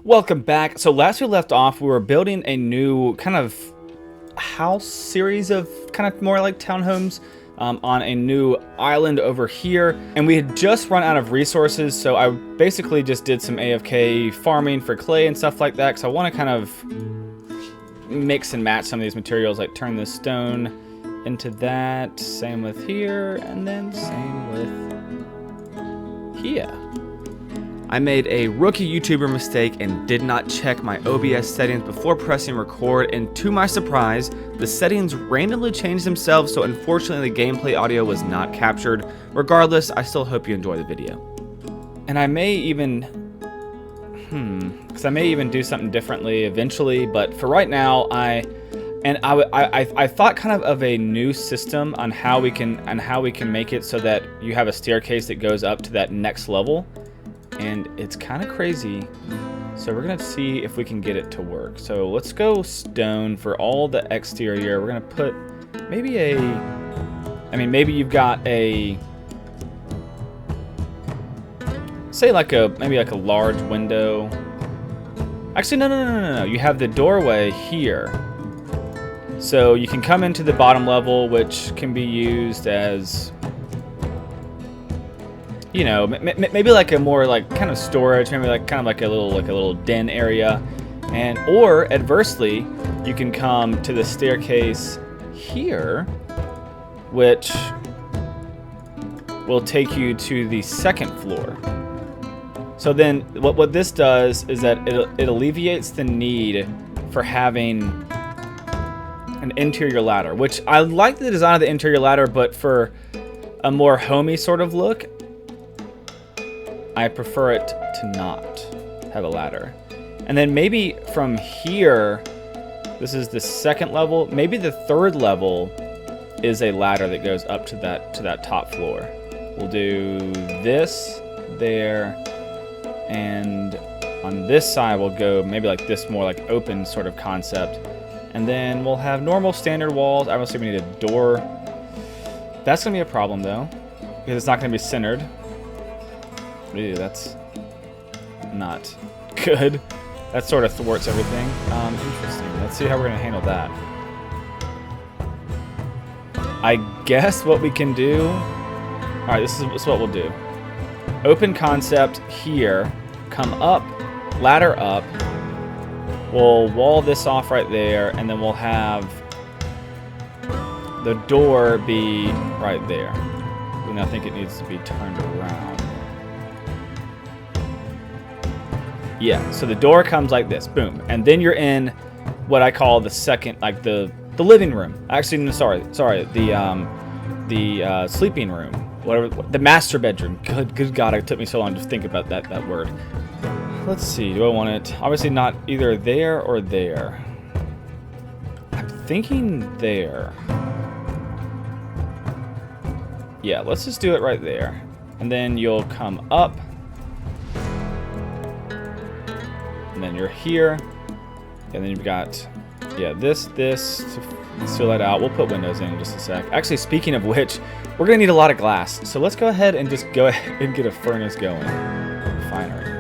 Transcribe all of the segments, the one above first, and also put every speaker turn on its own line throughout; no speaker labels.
Welcome back. So last we left off, we were building a new kind of house series of kind of more like townhomes on a new island over here. And we had just run out of resources. So I basically just did some AFK farming for clay and stuff like that. Because I want to kind of mix and match some of these materials, like turn this stone into that. Same with here, and then same with here. I made a rookie YouTuber mistake and did not check my OBS settings before pressing record, and to my surprise, the settings randomly changed themselves, so unfortunately the gameplay audio was not captured. Regardless, I still hope you enjoy the video. And I may even, because I may even do something differently eventually, but for right now, I thought kind of a new system on how we can make it so that you have a staircase that goes up to that next level. And it's kind of crazy, so we're gonna see if we can get it to work. So let's go stone for all the exterior. We're gonna put maybe maybe you've got a, say maybe like a large window. Actually, no. You have the doorway here, so you can come into the bottom level, which can be used as, you know, maybe like a more like kind of storage, maybe like kind of like a little den area, and or adversely, you can come to the staircase here, which will take you to the second floor. So then, what this does is that it alleviates the need for having an interior ladder, which I like the design of the interior ladder, but for a more homey sort of look, I prefer it to not have a ladder. And then maybe from here, this is the second level, maybe the third level is a ladder that goes up to that top floor. We'll do this there, and on this side we'll go maybe like this more like open sort of concept. And then we'll have normal standard walls. Obviously we need a door. That's gonna be a problem though, because it's not gonna be centered. Ew, that's not good. That sort of thwarts everything. Interesting. Let's see how we're gonna handle that. I guess what we can do. All right, this is what we'll do. Open concept here. Come up, ladder up. We'll wall this off right there, and then we'll have the door be right there. And I think it needs to be turned around. Yeah, so the door comes like this, boom, and then you're in what I call the second, like the living room. Actually, no, sorry, the sleeping room, whatever, the master bedroom. Good God, it took me so long to think about that word. Let's see, do I want it? Obviously not either there or there. I'm thinking there. Yeah, let's just do it right there, and then you'll come up. And then you're here, and then you've got, yeah, this to fill that out. We'll put windows in just a sec. Actually, speaking of which, we're gonna need a lot of glass, so let's go ahead and just go ahead and get a furnace going. Refinery.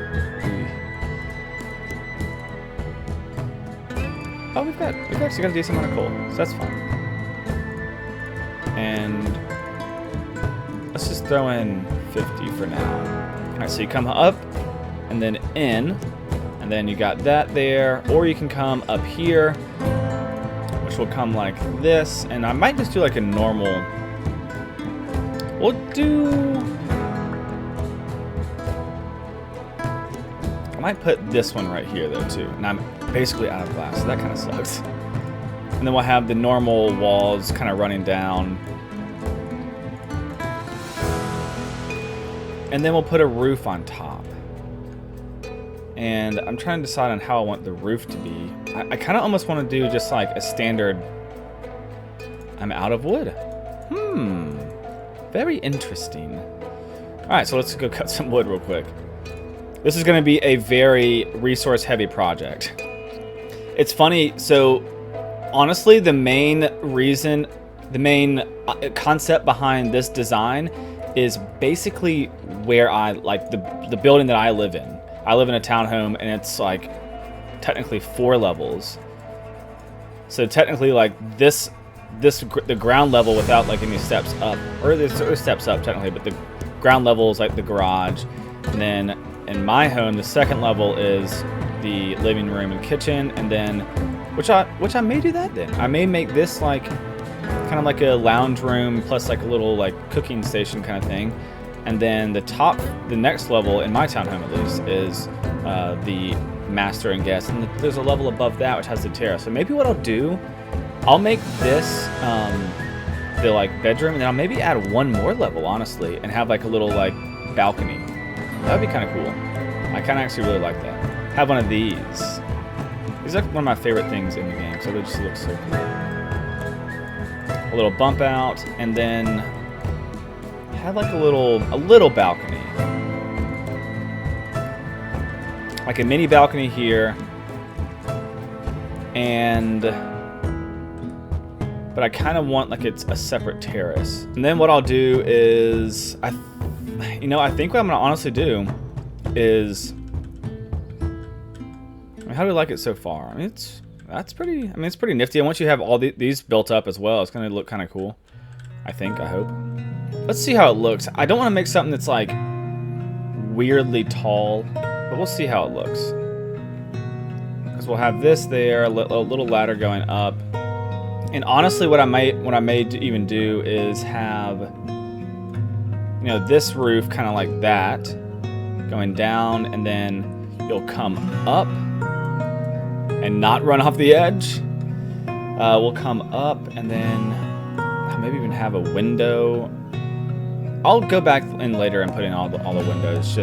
Oh, we've actually got a decent amount of coal, so that's fine. And let's just throw in 50 for now. All right, so you come up and then in. And then you got that there, or you can come up here, which will come like this. And I might just do like a normal. I might put this one right here though too. And I'm basically out of glass, so that kind of sucks. And then we'll have the normal walls kind of running down. And then we'll put a roof on top. And I'm trying to decide on how I want the roof to be. I kind of almost want to do just like a standard. I'm out of wood. Very interesting. All right, so let's go cut some wood real quick. This is going to be a very resource heavy project. It's funny, so honestly, the main concept behind this design is basically where I like the building that I live in. I live in a townhome, and it's like technically 4 levels. So technically, like the ground level without like any steps up, or there's steps up technically, but the ground level is like the garage, and then in my home the second level is the living room and kitchen, and then which I may do that then. I may make this like kind of like a lounge room plus like a little like cooking station kind of thing, and then the next level in my townhome at least is the master and guest, and there's a level above that which has the terrace. So maybe what I'll do, I'll make this the like bedroom, and then I'll maybe add one more level honestly, and have like a little like balcony. That would be kind of cool. I kind of actually really like that. Have one of these. These are like one of my favorite things in the game, so they just look so cool. A little bump out, and then have like a little balcony. Like a mini balcony here, but I kind of want like it's a separate terrace. And then what I'll do is, I think what I'm gonna honestly do is, how do you like it so far? I mean, it's pretty nifty. And once you have all these built up as well, it's gonna look kind of cool. I hope. Let's see how it looks. I don't want to make something that's like weirdly tall, but we'll see how it looks. Because we'll have this there, a little ladder going up. And honestly, what I may even do is have, this roof kind of like that, going down, and then you'll come up and not run off the edge. We'll come up, and then I'll maybe even have a window. I'll go back in later and put in all the windows.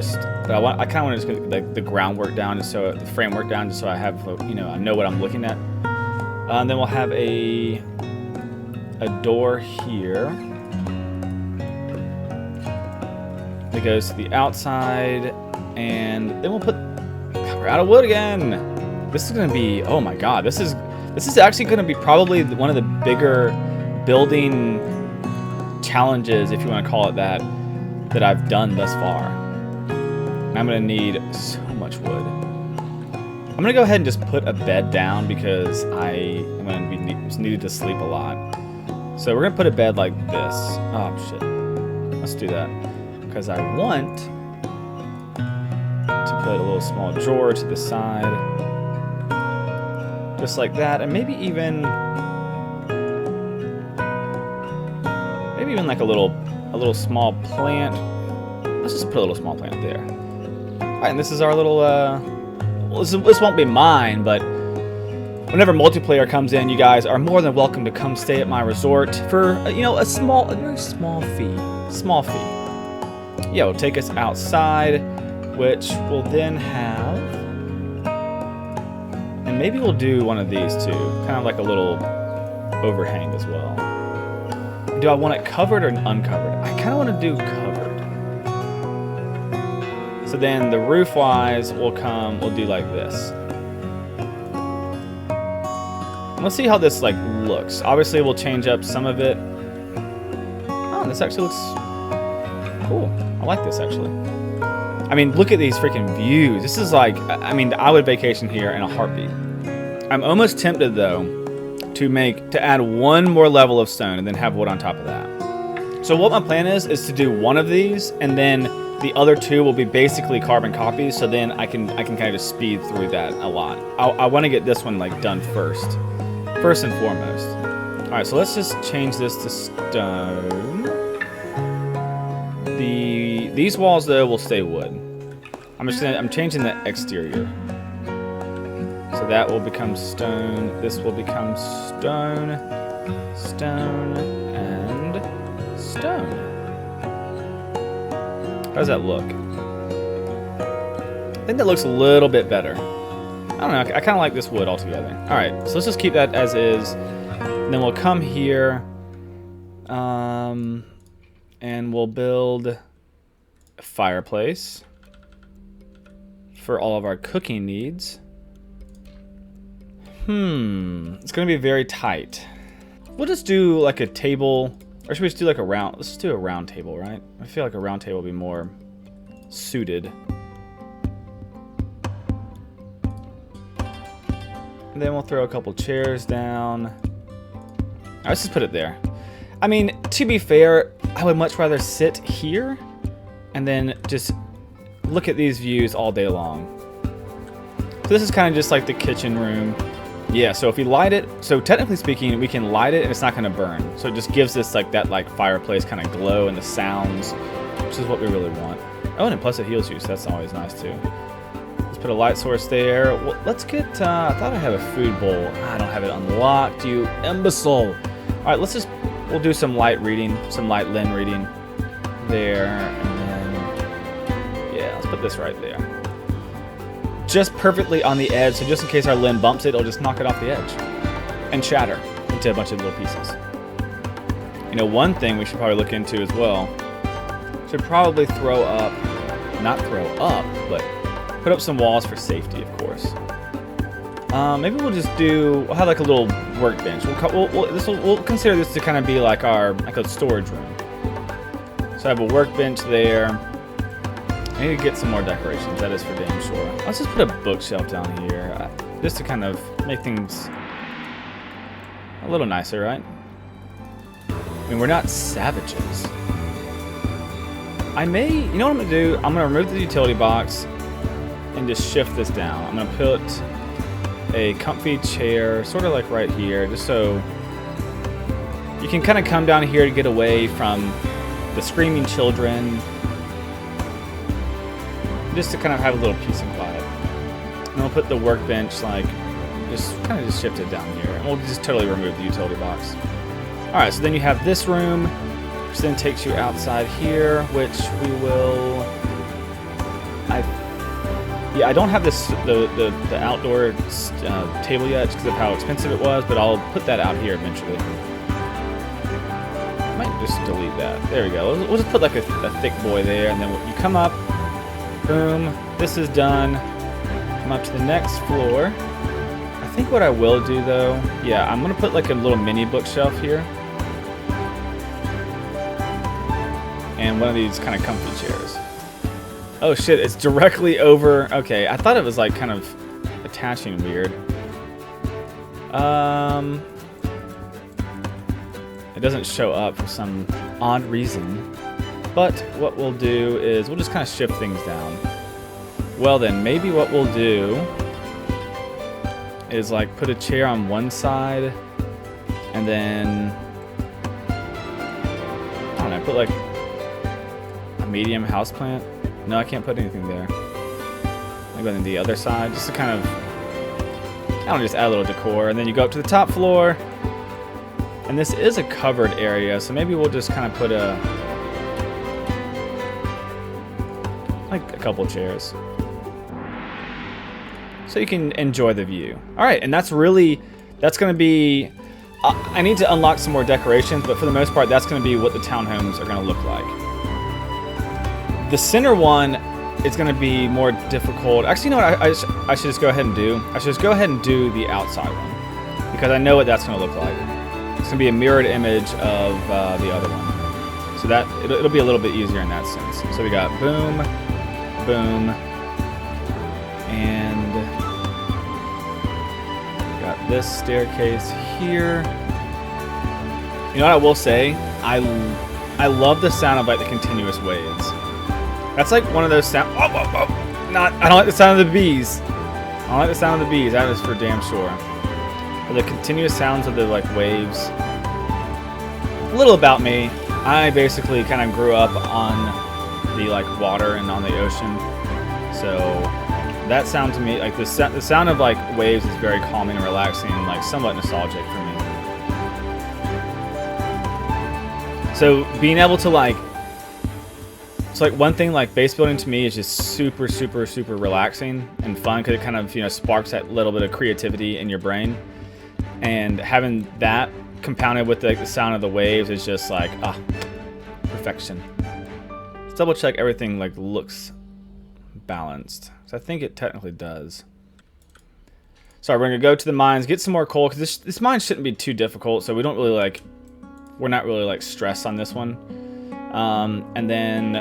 But I kind of want to just get the groundwork down, just so the framework down, just so I have I know what I'm looking at. And then we'll have a door here that goes to the outside, and then we'll put. We're out of wood again. This is gonna be, oh my god, this is actually gonna be probably one of the bigger building challenges, if you want to call it that I've done thus far. I'm gonna need so much wood. I'm gonna go ahead and just put a bed down because I am gonna be needed to sleep a lot. So we're gonna put a bed like this. Oh shit. Let's do that. Because I want to put a little small drawer to the side. Just like that. And maybe even like a little small plant. Let's just put a little small plant there. Alright, and this is our little well, this won't be mine, but whenever multiplayer comes in, you guys are more than welcome to come stay at my resort for a very small fee. Yeah, it'll take us outside, which we'll then have, and maybe we'll do one of these too, kind of like a little overhang as well. Do I want it covered or uncovered? I kind of want to do covered. So then the roof wise, we'll do like this. And let's see how this like looks. Obviously we'll change up some of it. Oh, this actually looks cool. I like this actually. I mean, look at these freaking views. This is like, I would vacation here in a heartbeat. I'm almost tempted though to add one more level of stone and then have wood on top of that. So what my plan is to do one of these, and then the other two will be basically carbon copies, so then I can kind of just speed through that a lot. I want to get this one like done first and foremost. All right, so let's just change this to stone. These walls though will stay wood. I'm changing the exterior. So that will become stone. This will become stone, stone, and stone. How does that look? I think that looks a little bit better. I don't know. I kind of like this wood altogether. All right, so let's just keep that as is. And then we'll come here, and we'll build a fireplace for all of our cooking needs. It's gonna be very tight. We'll just do like a table, or should we just do like a round? Let's just do a round table, right? I feel like a round table will be more suited. And then we'll throw a couple chairs down. All right, let's just put it there. I mean, to be fair, I would much rather sit here and then just look at these views all day long. So this is kind of just like the kitchen room. Yeah, so if we light it, so technically speaking, we can light it and it's not going to burn. So it just gives us like that like fireplace kind of glow and the sounds, which is what we really want. Oh, and plus it heals you, so that's always nice too. Let's put a light source there. Well, let's get, I thought I had a food bowl. I don't have it unlocked, you imbecile. All right, let's just, we'll do some light reading, some light Lin reading there. And then, yeah, let's put this right there. Just perfectly on the edge, so just in case our Lin bumps it, it'll just knock it off the edge and shatter into a bunch of little pieces. You know, one thing we should probably look into as well, should probably throw up, not throw up, but put up some walls for safety, of course. Maybe we'll just do, we'll have like a little workbench. We'll consider this to kind of be like a storage room. So I have a workbench there. I need to get some more decorations, that is for damn sure. Let's just put a bookshelf down here, just to kind of make things a little nicer, right? I mean, we're not savages. I may, you know what I'm gonna do? I'm gonna remove the utility box and just shift this down. I'm gonna put a comfy chair, sort of like right here, just so you can kind of come down here to get away from the screaming children, just to kind of have a little peace and quiet. And we'll put the workbench, like, just kind of just shift it down here. And we'll just totally remove the utility box. All right, so then you have this room, which then takes you outside here, which we will, I don't have this the outdoor table yet because of how expensive it was, but I'll put that out here eventually. I might just delete that. There we go. We'll just put like a thick boy there, and then you come up, boom, this is done. Come up to the next floor. I think what I will do though, yeah, I'm gonna put like a little mini bookshelf here. And one of these kind of comfy chairs. Oh shit, it's directly over. Okay, I thought it was like kind of attaching weird. It doesn't show up for some odd reason. But what we'll do is we'll just kind of shift things down. Well then, maybe what we'll do is like put a chair on one side and then, I don't know, put like a medium houseplant. No, I can't put anything there. Maybe on the other side, just to kind of, I don't know, just add a little decor. And then you go up to the top floor, and this is a covered area, so maybe we'll just kind of put like a couple chairs, so you can enjoy the view. All right, and that's gonna be, I need to unlock some more decorations, but for the most part, that's gonna be what the townhomes are gonna look like. The center one is going to be more difficult. Actually, you know what I should just go ahead and do? I should just go ahead and do the outside one, because I know what that's going to look like. It's going to be a mirrored image of the other one. So that it'll be a little bit easier in that sense. So we got boom, boom, and got this staircase here. You know what I will say? I love the sound of like the continuous waves. That's like one of those sounds. I don't like the sound of the bees. I don't like the sound of the bees. That is for damn sure. But the continuous sounds of the like waves. A little about me. I basically kind of grew up on the like water and on the ocean. So that sound to me, like the sound of like waves is very calming and relaxing and like somewhat nostalgic for me. So being able to like, so like one thing like base building to me is just super, super, super relaxing and fun because it kind of, you know, sparks that little bit of creativity in your brain. And having that compounded with the sound of the waves is just like, perfection. Let's double check everything like looks balanced. So I think it technically does. So we're gonna go to the mines, get some more coal because this mine shouldn't be too difficult. So we don't really like, we're not really like stressed on this one. And then,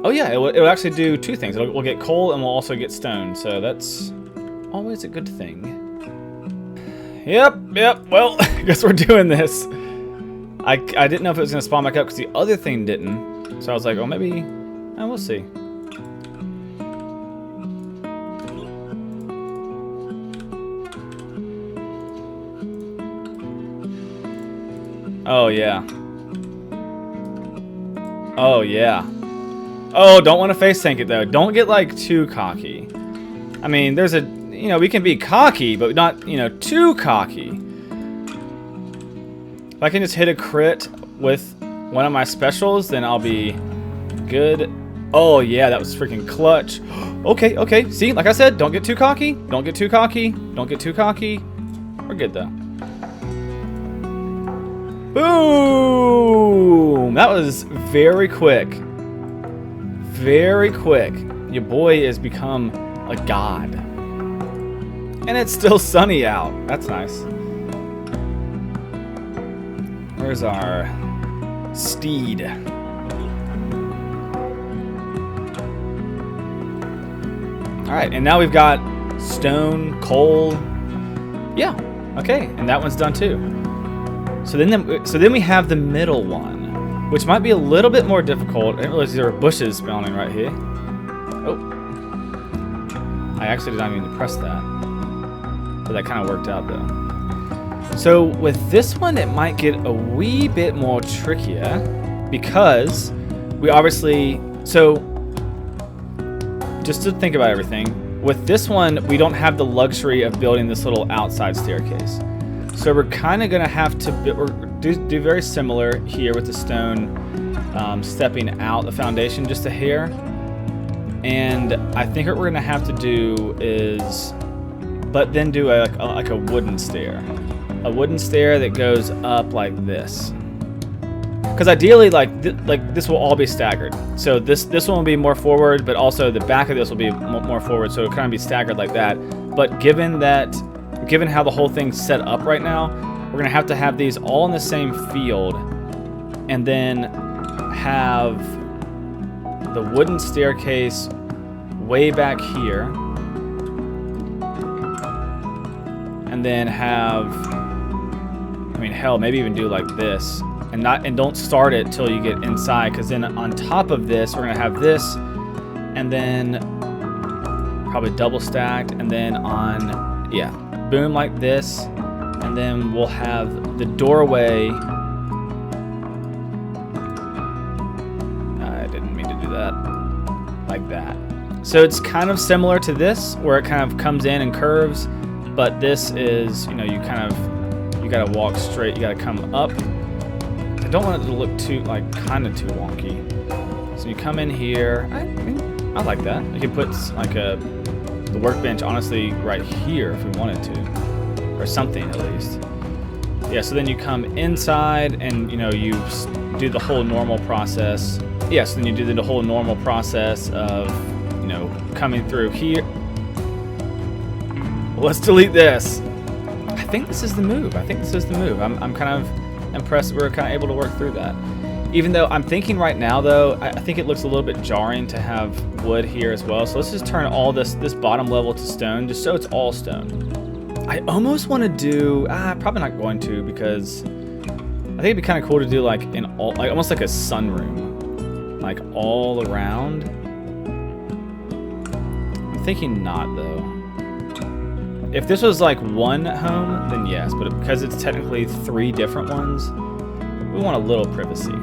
oh yeah, it'll actually do two things. We'll get coal and we'll also get stone. So that's always a good thing. Yep. Well, I guess we're doing this. I didn't know if it was going to spawn back up because the other thing didn't. So I was like, oh, maybe... we'll see. Oh, yeah. Oh, yeah. Oh, don't want to face tank it, though. Don't get, like, too cocky. I mean, there's a... You know, we can be cocky, but not, you know, too cocky. If I can just hit a crit with one of my specials, then I'll be good. Oh, yeah, that was freaking clutch. Okay. See, like I said, don't get too cocky. Don't get too cocky. Don't get too cocky. We're good, though. Boom! That was very quick. Very quick. Your boy has become a god. And it's still sunny out. That's nice. Where's our steed? Alright, and now we've got stone, coal. Yeah, okay, and that one's done too. So then we have the middle one, which might be a little bit more difficult. I didn't realize there were bushes spawning right here. Oh. I actually did not mean to press that. But that kind of worked out though. So with this one, it might get a wee bit more trickier because we obviously, so just to think about everything, with this one, we don't have the luxury of building this little outside staircase. So we're kind of going to have to do very similar here with the stone stepping out the foundation just a hair. And I think what we're going to have to do is, but then do like a wooden stair. A wooden stair that goes up like this. Because ideally, like this will all be staggered. So this one will be more forward, but also the back of this will be more forward. So it'll kind of be staggered like that. But given how the whole thing's set up right now, we're gonna have to have these all in the same field, and then have the wooden staircase way back here, and then have, I mean, hell, maybe even do like this. And don't start it till you get inside, because then on top of this, we're gonna have this, and then probably double stacked, and then on, yeah, boom like this, and then we'll have the doorway. I didn't mean to do that, like that. So it's kind of similar to this, where it kind of comes in and curves, but this is, you know, you gotta walk straight, you gotta come up. I don't want it to look too, like, kind of too wonky. So you come in here. I like that. You can put like the workbench, honestly, right here if we wanted to, or something at least. Yeah. So then you come inside, and you know you do the whole normal process. Yeah. So then you do the whole normal process of, you know, coming through here. Well, let's delete this. I think this is the move. I'm kind of impressed that we're kind of able to work through that. Even though I'm thinking right now, though, I think it looks a little bit jarring to have wood here as well. So let's just turn all this bottom level to stone, just so it's all stone. I almost want to do, probably not going to, because I think it'd be kind of cool to do like almost like a sunroom, like all around. I'm thinking not though. If this was like one home, then yes, but because it's technically 3 different ones, we want a little privacy.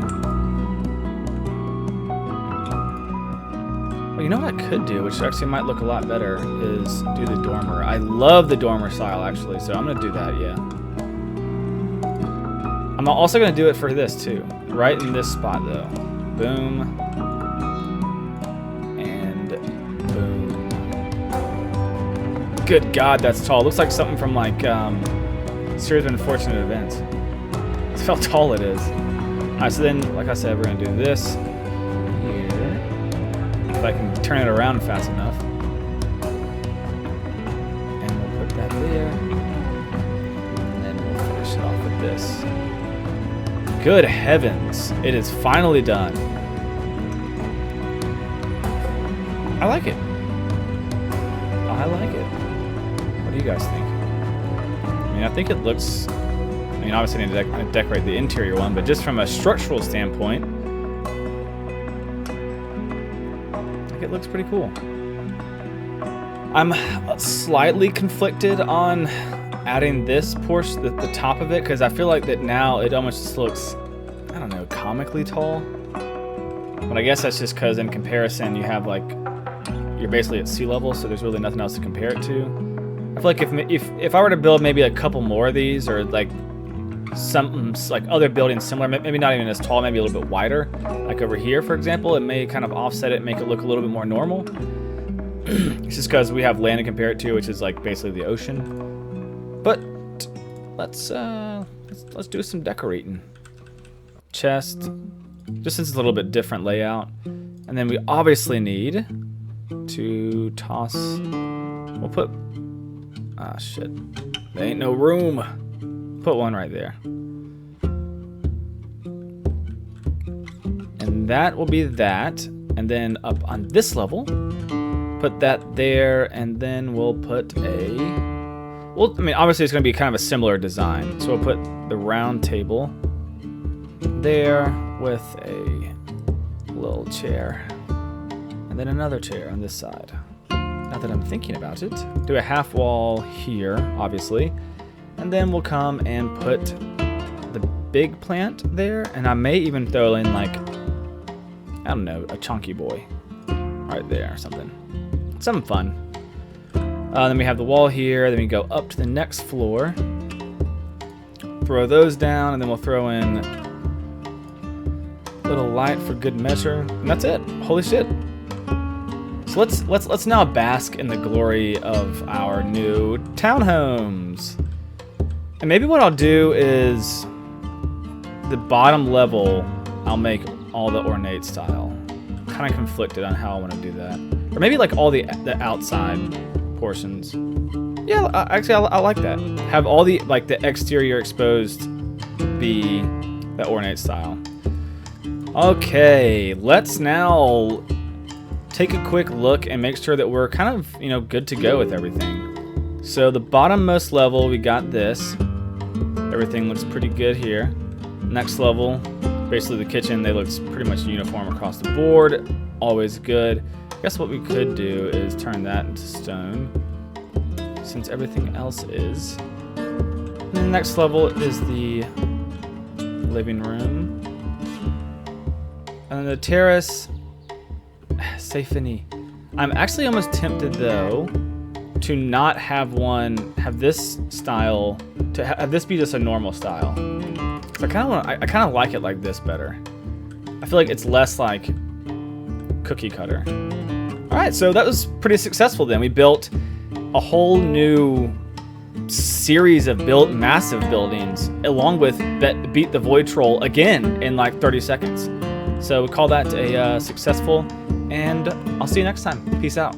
Well, you know what I could do, which actually might look a lot better, is do the dormer. I love the dormer style, actually, so I'm gonna do that, yeah. I'm also gonna do it for this too, right in this spot though. Boom. Good God, that's tall. Looks like something from like Series of Unfortunate Events. That's how tall it is. Alright, so then, like I said, we're gonna do this here. If I can turn it around fast enough. And we'll put that there. And then we'll finish it off with this. Good heavens, it is finally done. I like it. I like it. What do you guys think? I mean, I think it looks... I mean, obviously I need to decorate the interior one, but just from a structural standpoint, I think it looks pretty cool. I'm slightly conflicted on adding this portion, the top of it, because I feel like that now it almost just looks, I don't know, comically tall. But I guess that's just because in comparison you have like, you're basically at sea level, so there's really nothing else to compare it to. I feel like if I were to build maybe a couple more of these, or like some like other buildings similar, maybe not even as tall, maybe a little bit wider, like over here for example, it may kind of offset it, make it look a little bit more normal. It's just because we have land to compare it to, which is like basically the ocean. But let's do some decorating. Chest, just since it's a little bit different layout, and then we obviously need to toss. We'll put. Ah shit, there ain't no room. Put one right there, and that will be that. And then up on this level, put that there, and then we'll put a... Well, I mean, obviously it's going to be kind of a similar design. So we'll put the round table there with a little chair, and then another chair on this side. Now that I'm thinking about it, do a half wall here, obviously, and then we'll come and put the big plant there, and I may even throw in like, I don't know, a chunky boy right there or something. Something fun. Then we have the wall here. Then we go up to the next floor. Throw those down, and then we'll throw in a little light for good measure. And that's it. Holy shit. So let's now bask in the glory of our new townhomes. And maybe what I'll do is the bottom level I'll make all the ornate style. Kind of conflicted on how I want to do that. Or maybe like all the outside portions. Yeah, actually I like that. Have all the like the exterior exposed be the ornate style. Okay, let's now take a quick look and make sure that we're kind of, you know, good to go with everything. So the bottommost level, we got this. Everything looks pretty good here. Next level, basically the kitchen, they look pretty much uniform across the board. Always good. I guess what we could do is turn that into stone, since everything else is. And the next level is the living room. And then the terrace, c'est fini. I'm actually almost tempted though to not have this style, to have this be just a normal style. So I kind of like it like this better. I feel like it's less like cookie cutter. All right, so that was pretty successful then. We built a whole new series of massive buildings, along with beat the Void Troll again in like 30 seconds. So we call that a successful, and I'll see you next time. Peace out.